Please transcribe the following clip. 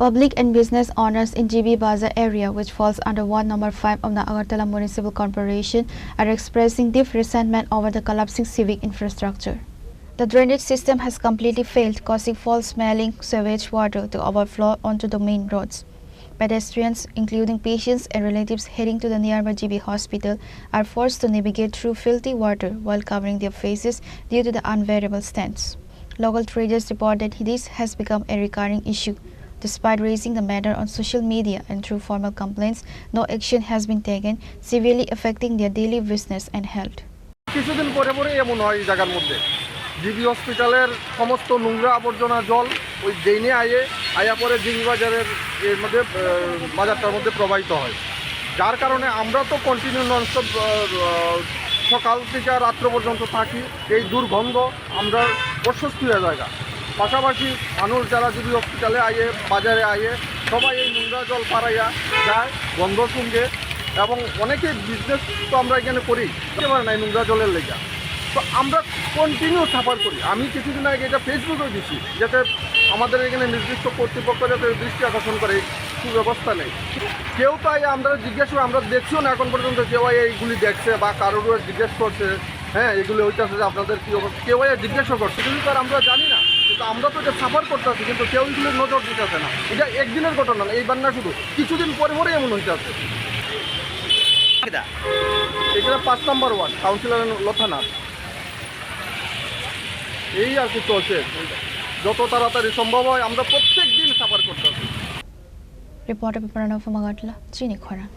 Public and business owners in GB Bazar area, which falls under Ward number 5 of the Agartala Municipal Corporation, are expressing deep resentment over the collapsing civic infrastructure. The drainage system has completely failed, causing foul-smelling sewage water to overflow onto the main roads. Pedestrians, including patients and relatives heading to the nearby GB hospital, are forced to navigate through filthy water while covering their faces due to the unbearable stench. Local traders reported this has become a recurring issue. Despite raising the matter on social media and through formal complaints, no action has been taken, severely affecting their daily business and health. কিছুদিন পরে এমন হয় এই জায়গার মধ্যে GB হসপিটালের সমস্ত নোংরা আবর্জনা জল ওই ড্রেনে আয়া পরে জিবি বাজারের এর মধ্যে বাজারটার মধ্যে প্রবাহিত হয়, যার কারণে আমরা তো কন্টিনিউ ননস্টপ সকাল থেকে রাত্র পর্যন্ত থাকি। এই দুর্গন্ধ আমরা অস্বস্তি হয়ে জায়গা। পাশাপাশি মানুষ যারা জিবি হসপিটালে বাজারে সবাই এই নোংরা জল পাড়াইয়া যায় গন্ধ শুনবে, এবং অনেকে বিজনেস তো আমরা এখানে করি একেবারে নাই নোংরা জলের লেগা। তো আমরা কন্টিনিউ সাফার করি। আমি কিছুদিন আগে এটা ফেসবুকেও দিচ্ছি, যাতে আমাদের এখানে নির্দিষ্ট কর্তৃপক্ষ যাতে দৃষ্টি আকর্ষণ করে, সুব্যবস্থা নেই। কেউ তাই আমরা জিজ্ঞেস করি, আমরা দেখছিও না এখন পর্যন্ত কেউ এইগুলি দেখছে বা কারোর জিজ্ঞেস করছে, হ্যাঁ এগুলি হইতেছে যে আপনাদের কী অবস্থা, কেউ জিজ্ঞাসা করছে, কিন্তু তার আমরা জানি না। কিন্তু আমরা তো এটা সাফার করতেছি, কিন্তু কেউ এগুলো নজর দিতেছে না। এটা একদিনের ঘটনা না, এইবার না, শুধু কিছুদিন পরে এমন হইতেছে। এখানে 5 নম্বর ওয়ার্ড কাউন্সিলর লথানাথ, এই আর কি চলছে। যত তাড়াতাড়ি সম্ভব হয় আমরা প্রত্যেক দিন সাফার করতে হবে। Reporter from Agartala, Chini, Khorang.